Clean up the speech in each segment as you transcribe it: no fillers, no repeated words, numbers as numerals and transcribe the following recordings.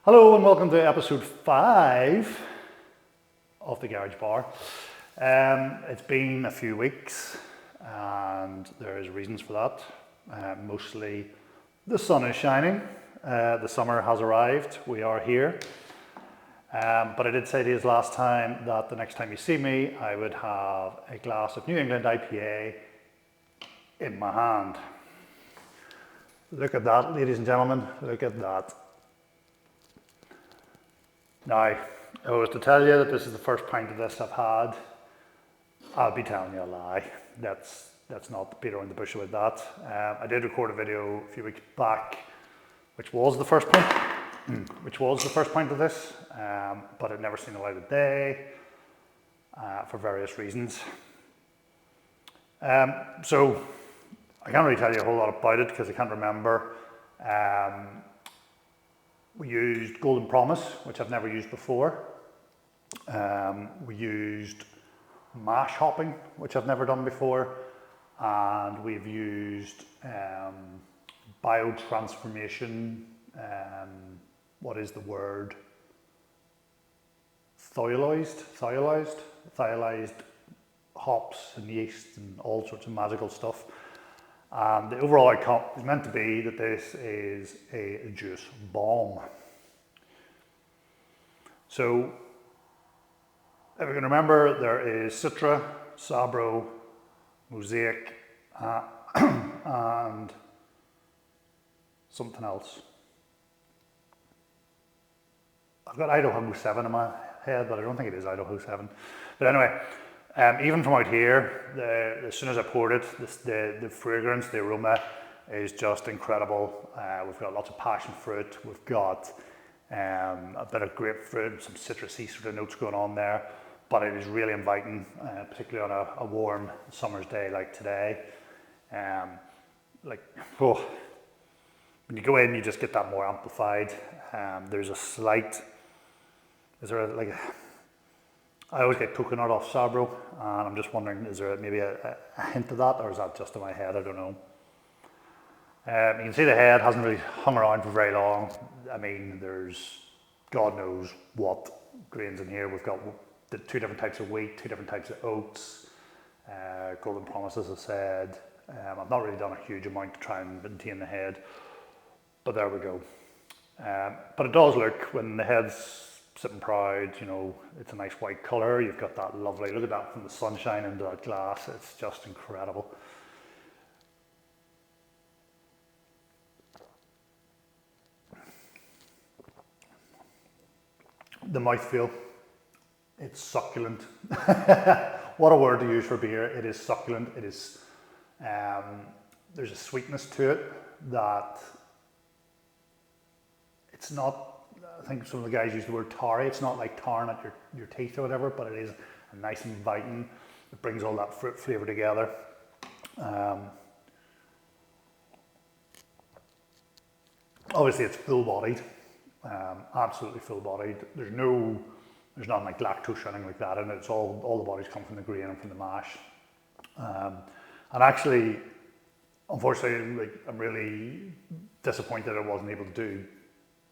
Hello and welcome to episode 5 of the Garage Bar. It's been a few weeks and there's reasons for that. Mostly the sun is shining, the summer has arrived, we are here. But I did say to you last time that the next time you see me I would have a glass of New England IPA in my hand. Look at that, ladies and gentlemen, look at that. Now, if I was to tell you that this is the first pint of this I've had, I'll be telling you a lie. That's not beat around the bush with that. I did record a video a few weeks back, which was the first pint of this, but it never seen the light of day for various reasons. So I can't really tell you a whole lot about it because I can't remember. We used Golden Promise, which I've never used before. We used mash hopping, which I've never done before. And we've used biotransformation, what is the word? Thiolized hops and yeast and all sorts of magical stuff. And the overall outcome is meant to be that this is a juice bomb. So, if you can remember, there is Citra, Sabro, Mosaic, and something else. I've got Idaho 7 in my head, but I don't think it is Idaho 7. But anyway, even from out here, as soon as I poured it, the fragrance, the aroma is just incredible. We've got lots of passion fruit. We've got a bit of grapefruit, some citrusy sort of notes going on there. But it is really inviting, particularly on a warm summer's day like today. When you go in, you just get that more amplified. There's a slight, I always get coconut off Sabro, and I'm just wondering, is there maybe a hint of that, or is that just in my head? I don't know. You can see the head hasn't really hung around for very long. I mean, there's God knows what grains in here. We've got the 2 different types of wheat, 2 different types of oats, Golden Promise, as I said. I've not really done a huge amount to try and maintain the head, but there we go. But it does look, when the head's sitting proud, you know, it's a nice white colour. You've got that lovely, look at that from the sunshine into that glass. It's just incredible. The mouthfeel, it's succulent. What a word to use for beer. It is succulent. It is, there's a sweetness to it that it's not, I think some of the guys use the word tarry. It's not like tarring at your teeth or whatever, but it is a nice and inviting. It brings all that fruit flavour together. Obviously it's full bodied, absolutely full bodied. There's nothing like lactose or anything like that in it. It's all the bodies come from the grain and from the mash. And actually, unfortunately, I'm really disappointed I wasn't able to do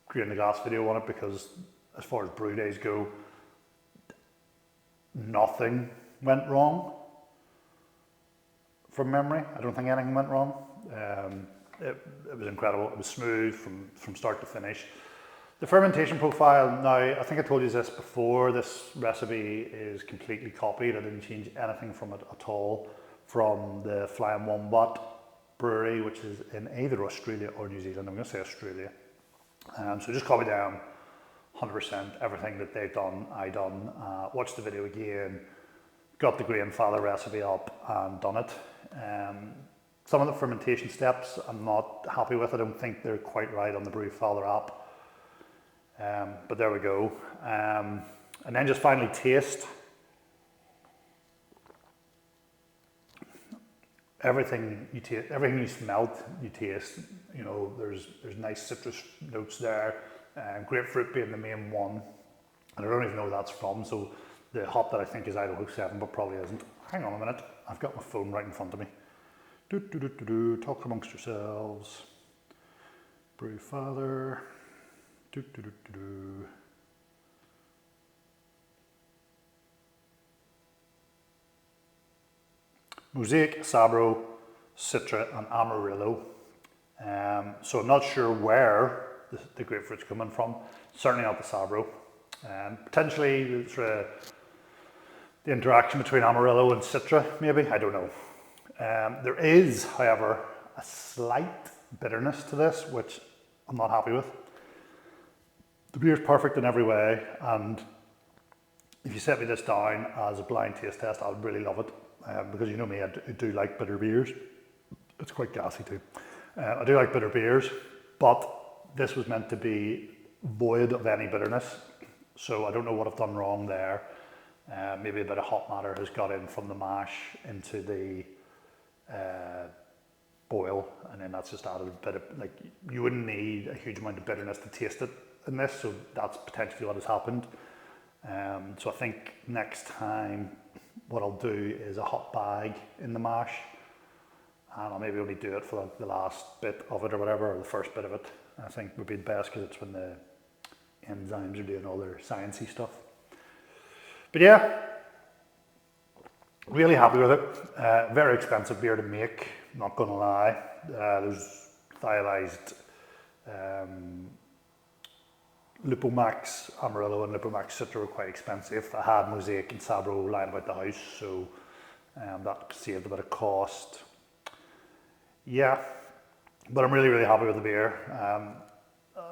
grain the glass video on it, because as far as brew days go, nothing went wrong from memory. I don't think anything went wrong. It was incredible. It was smooth from start to finish. The fermentation profile, now I think I told you this before, this recipe is completely copied. I didn't change anything from it at all from the Flying Wombat brewery, which is in either Australia or New Zealand. I'm going to say Australia. So just copy down 100% everything that they've done, I done, watched the video again, got the grain father recipe up and done it. Some of the fermentation steps I'm not happy with. I don't think they're quite right on the Brew Father app. But there we go. And then just finally taste. Everything you smelt, you taste. You know, there's nice citrus notes there, grapefruit being the main one, and I don't even know where that's from. So the hop that I think is Idaho 7, but probably isn't. Hang on a minute, I've got my phone right in front of me. Talk amongst yourselves. Brew Father Mosaic, Sabro, Citra and Amarillo. So I'm not sure where the grapefruit's coming from. Certainly not the Sabro. Potentially the interaction between Amarillo and Citra, maybe, I don't know. There is, however, a slight bitterness to this, which I'm not happy with. The beer's perfect in every way, and if you set me this down as a blind taste test, I'd really love it, because you know me, I do like bitter beers. It's quite gassy too. I do like bitter beers, but this was meant to be void of any bitterness, so I don't know what I've done wrong there. Maybe a bit of hop matter has got in from the mash into the boil, and then that's just added a bit of, like, you wouldn't need a huge amount of bitterness to taste it in this, so that's potentially what has happened. So I think next time what I'll do is a hot bag in the mash, and I'll maybe only do it for the last bit of it or whatever, or the first bit of it. I think would be the best, because it's when the enzymes are doing all their sciencey stuff. But yeah, really happy with it. Very expensive beer to make, not gonna lie. There's thiolized Lupomax Amarillo and Lupomax Citra were quite expensive. I had Mosaic and Sabro lying about the house, so that saved a bit of cost. Yeah, but I'm really happy with the beer.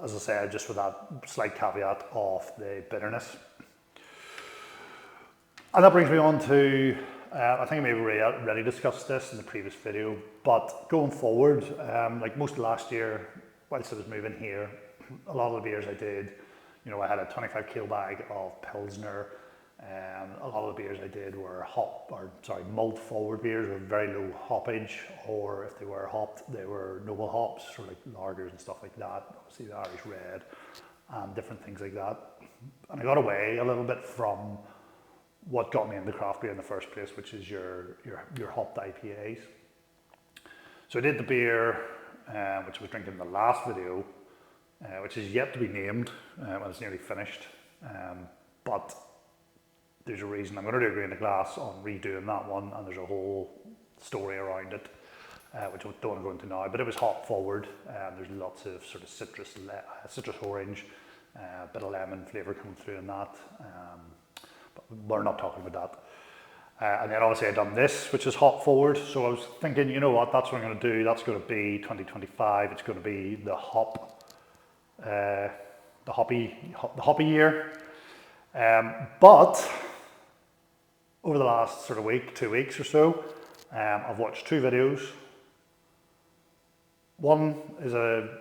As I said, just with that slight caveat of the bitterness. And that brings me on to, I think I maybe already discussed this in the previous video, but going forward, like most of last year, whilst I was moving here, a lot of the beers I did, you know, I had a 25 kilo bag of Pilsner. A lot of the beers I did were malt forward beers with very low hoppage, or if they were hopped, they were noble hops, sort of like lagers and stuff like that. Obviously the Irish Red and different things like that. And I got away a little bit from what got me into craft beer in the first place, which is your hopped IPAs. So I did the beer, which I was drinking in the last video, which is yet to be named, and it's nearly finished. But there's a reason I'm going to do a grain of glass on redoing that one, and there's a whole story around it, which I don't want to go into now. But it was hop forward. There's lots of sort of citrus orange, a bit of lemon flavour coming through in that. But we're not talking about that. And then obviously I've done this, which is hop forward. So I was thinking, you know what, that's what I'm going to do. That's going to be 2025. It's going to be the hoppy year. But over the last sort of week, 2 weeks or so, I've watched 2 videos. One is a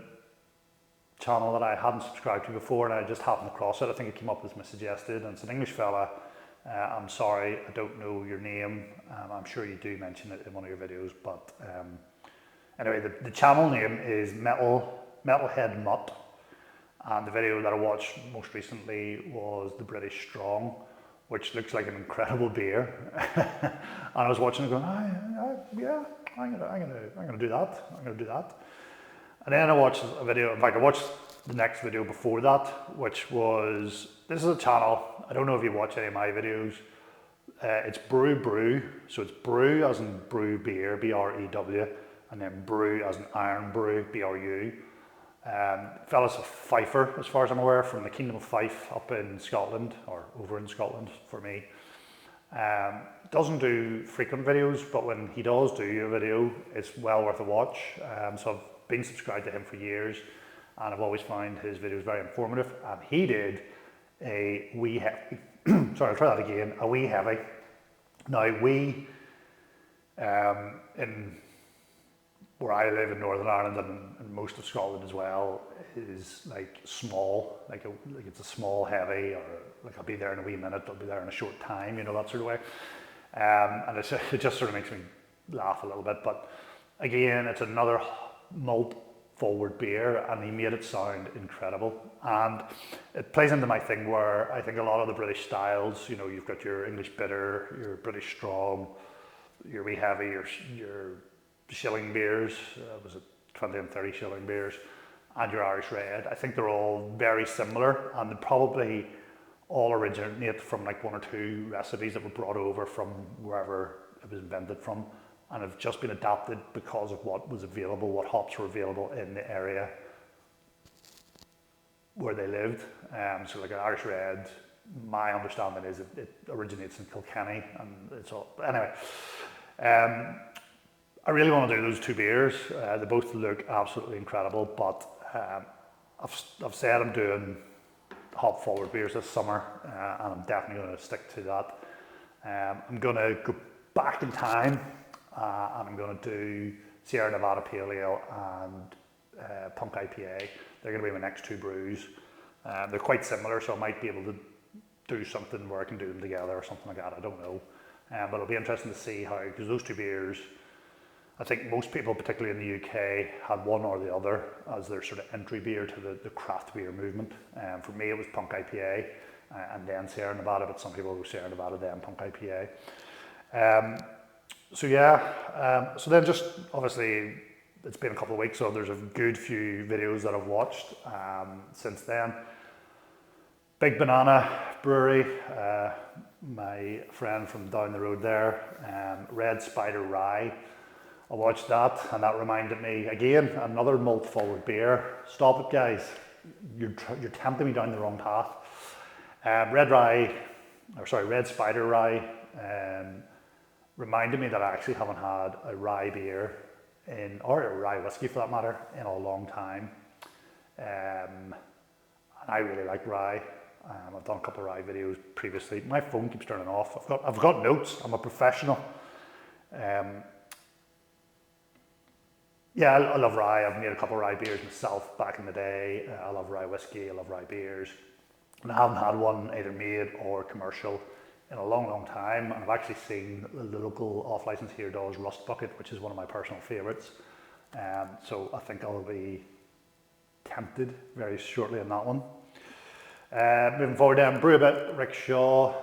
channel that I hadn't subscribed to before, and I just happened across it. I think it came up as suggested, and it's an English fella. I'm sorry, I don't know your name. I'm sure you do mention it in one of your videos, but anyway, the channel name is Metalhead Mutt, and the video that I watched most recently was the British Strong, which looks like an incredible beer. And I was watching it going, yeah, I'm gonna do that. And then I watched a video, in fact I watched the next video before that, which was, this is a channel, I don't know if you watch any of my videos, it's Brew, so it's brew as in brew beer, B-R-E-W, and then brew as in iron brew, B-R-U. Fella's a Fifer, as far as I'm aware, from the Kingdom of Fife up in Scotland, or over in Scotland for me. Doesn't do frequent videos, but when he does do a video, it's well worth a watch. So I've been subscribed to him for years, and I've always found his videos very informative. And he did a wee heavy, sorry, I'll try that again, a wee heavy. Now we, in where I live in Northern Ireland and most of Scotland as well, is like small, like it's a small heavy, or like I'll be there in a wee minute, I'll be there in a short time, you know, that sort of way. And it just sort of makes me laugh a little bit. But again, it's another malt forward beer, and he made it sound incredible. And it plays into my thing where I think a lot of the British styles, you know, you've got your English bitter, your British strong, your wee heavy, your shilling beers, was it 20 and 30 shilling beers, and your Irish Red. I think they're all very similar, and they probably all originate from like 1 or 2 recipes that were brought over from wherever it was invented from, and have just been adapted because of what was available, what hops were available in the area where they lived. So like an Irish Red, my understanding is it originates in Kilkenny, and it's all, anyway. I really want to do those 2 beers. They both look absolutely incredible, but I've said I'm doing hop forward beers this summer, and I'm definitely going to stick to that. I'm going to go back in time, and I'm going to do Sierra Nevada Pale Ale and Punk IPA. They're going to be my next 2 brews. They're quite similar, so I might be able to do something where I can do them together or something like that. I don't know, but it'll be interesting to see how, because those 2 beers, I think most people, particularly in the UK, had one or the other as their sort of entry beer to the craft beer movement. For me, it was Punk IPA and then Sierra Nevada, but some people go Sierra Nevada, then Punk IPA. So then just obviously, it's been a couple of weeks, so there's a good few videos that I've watched since then. Big Banana Brewery, my friend from down the road there, Red Spider Rye. I watched that, and that reminded me, again, another malt forward beer. Stop it, guys. You're tempting me down the wrong path. Red Spider Rye reminded me that I actually haven't had a rye beer or a rye whiskey for that matter, in a long time. And I really like rye. I've done a couple of rye videos previously. My phone keeps turning off. I've got notes. I'm a professional. Yeah, I love rye. I've made a couple of rye beers myself back in the day. I love rye whiskey. I love rye beers. And I haven't had one either made or commercial in a long, long time. And I've actually seen the local off-license here does Rust Bucket, which is one of my personal favourites. So I think I'll be tempted very shortly on that one. Moving forward then, Brew a Bit, Rick Shaw.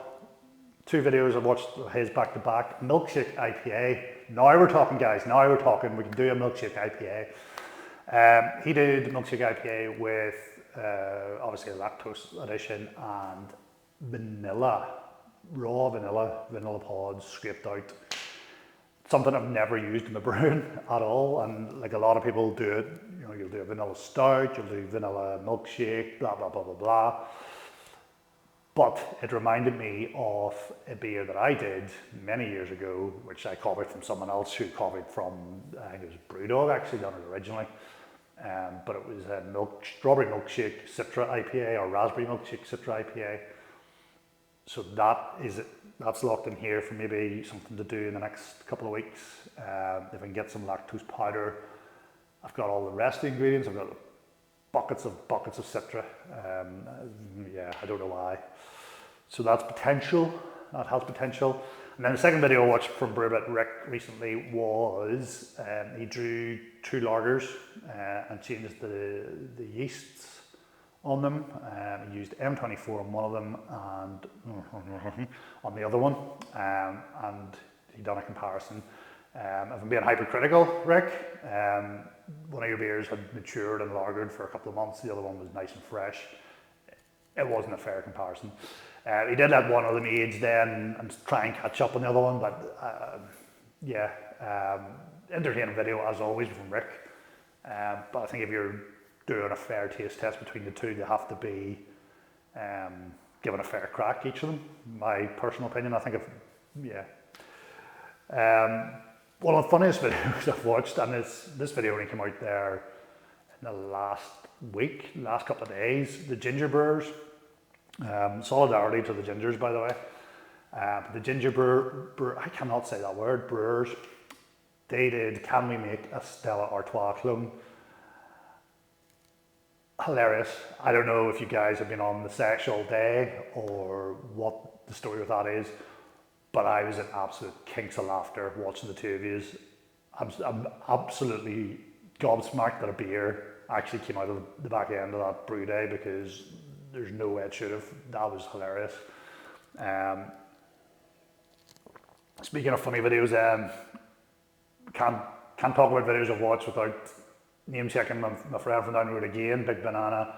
2 videos I've watched his back to back. Milkshake IPA. Now we're talking, guys. Now we're talking. We can do a milkshake IPA. He did milkshake IPA with obviously a lactose addition and vanilla, raw vanilla pods scraped out. Something I've never used in my brewing at all. And like a lot of people do it, you know, you'll do a vanilla stout, you'll do vanilla milkshake, blah, blah, blah, blah, blah. But it reminded me of a beer that I did many years ago, which I copied from someone else who copied from, I think it was Brewdog actually done it originally. But it was a strawberry milkshake Citra IPA or raspberry milkshake Citra IPA. So that's locked in here for maybe something to do in the next couple of weeks. If I can get some lactose powder, I've got all the rest of the ingredients. I've got buckets of Citra. Yeah, I don't know why. So that's potential. That has potential. And then the second video I watched from Brew a Bit Rick recently was he drew 2 lagers and changed the yeasts on them. He used M24 on one of them and on the other one, and he done a comparison. If I'm being hypercritical, Rick, one of your beers had matured and lagered for a couple of months. The other one was nice and fresh. It wasn't a fair comparison. He did let one of them age then and try and catch up on the other one, but yeah, entertaining video as always from Rick. But I think if you're doing a fair taste test between the 2, they have to be given a fair crack, each of them. My personal opinion, I think one of the funniest videos I've watched, and this video only came out there in the last couple of days, the Ginger Brewers. Solidarity to the Gingers, by the way. The Ginger I cannot say that word, Brewers. They did Can We Make a Stella Artois clone? Hilarious. I don't know if you guys have been on the sesh all day or what the story with that is, but I was in absolute kinks of laughter watching the 2 of you. I'm absolutely gobsmacked that a beer actually came out of the back end of that brew day, because there's no way it should have. That was hilarious. Speaking of funny videos, can't talk about videos I've watched without name checking my friend from down the road again, Big Banana,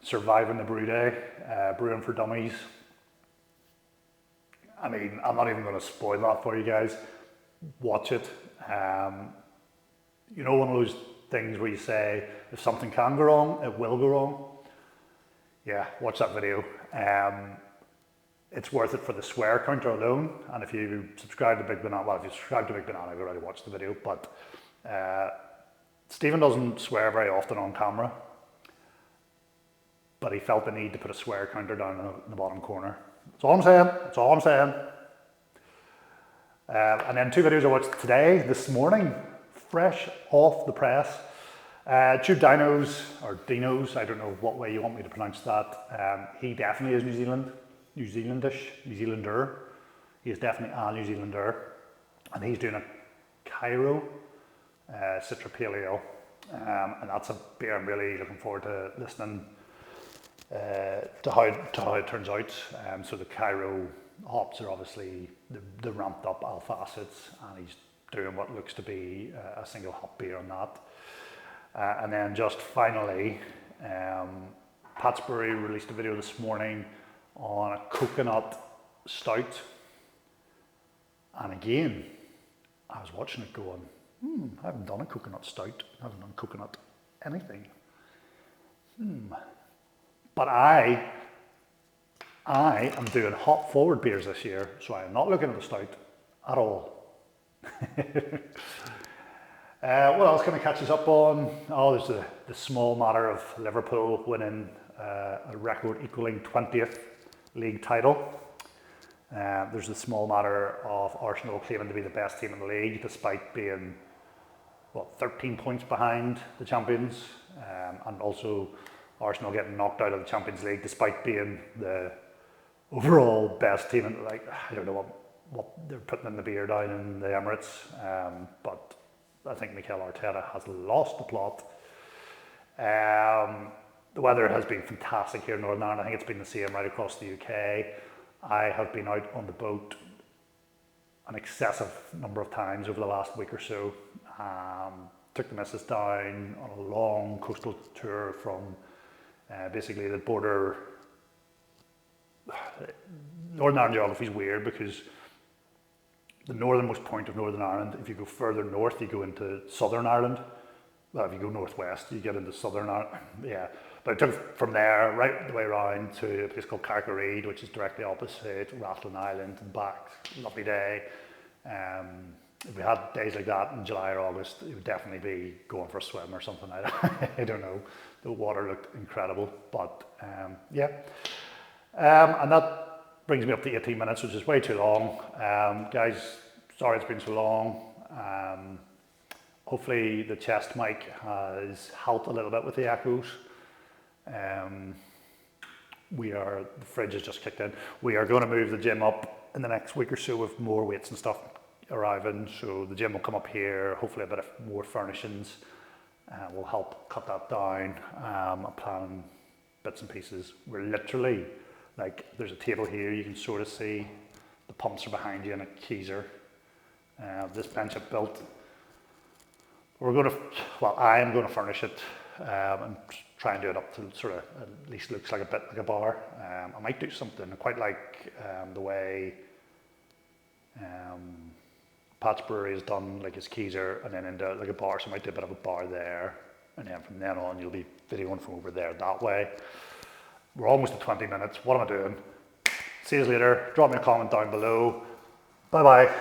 surviving the brew day, brewing for dummies. I mean, I'm not even going to spoil that for you guys. Watch it. You know, one of those things where you say, if something can go wrong, it will go wrong. Yeah, watch that video. It's worth it for the swear counter alone. And if you subscribe to Big Banana, well, if you subscribe to Big Banana, you've already watched the video. But Stephen doesn't swear very often on camera. But he felt the need to put a swear counter down in the bottom corner. That's all I'm saying. That's all I'm saying. And then 2 videos I watched today, this morning, fresh off the press. Tube Dinos, or Dinos, I don't know what way you want me to pronounce that. He definitely is New Zealander. He is definitely a New Zealander. And he's doing a Cairo Citra Pale Ale. And that's a beer I'm really looking forward to listening to how it turns out. So the Cairo hops are obviously the ramped up alpha acids, and he's doing what looks to be a single hop beer on that. And then just finally, Pat's Brewery released a video this morning on a coconut stout. And again, I was watching it going, I haven't done a coconut stout, I haven't done coconut anything. But I am doing hop forward beers this year, so I am not looking at the stout at all. What else can I catch us up on? Oh, there's the small matter of Liverpool winning a record equaling 20th league title. There's the small matter of Arsenal claiming to be the best team in the league despite being, 13 points behind the champions, and also Arsenal getting knocked out of the Champions League despite being the overall best team. And I don't know what they're putting in the beer down in the Emirates, but I think Mikel Arteta has lost the plot. The weather has been fantastic here in Northern Ireland. I think it's been the same right across the UK. I have been out on the boat an excessive number of times over the last week or so. Took the missus down on a long coastal tour from basically the border. Northern Ireland geography is weird because the northernmost point of Northern Ireland, if you go further north, you go into Southern Ireland. Well, if you go northwest, you get into Southern Ireland. Yeah, but I took from there right the way around to a place called Carrick-a-Reid, which is directly opposite Rathlin Island, and back. Lovely day. If we had days like that in July or August, it would definitely be going for a swim or something. I don't know. The water looked incredible, but yeah. And that brings me up to 18 minutes, which is way too long. Guys, sorry it's been so long. Hopefully the chest mic has helped a little bit with the echoes. The fridge has just kicked in. We are going to move the gym up in the next week or so with more weights and stuff arriving. So the gym will come up here, hopefully a bit of more furnishings will help cut that down. I'm planning bits and pieces. We're literally, there's a table here, you can sort of see the pumps are behind you and a keezer. This bench I've built, I am going to furnish it and try and do it up to sort of at least looks like a bit like a bar. I might do something, I quite like the way Pat's Brewery has done his keezer and then into like a bar, so I might do a bit of a bar there, and then from then on you'll be videoing from over there that way. We're almost at 20 minutes. What am I doing? See you later. Drop me a comment down below. Bye bye.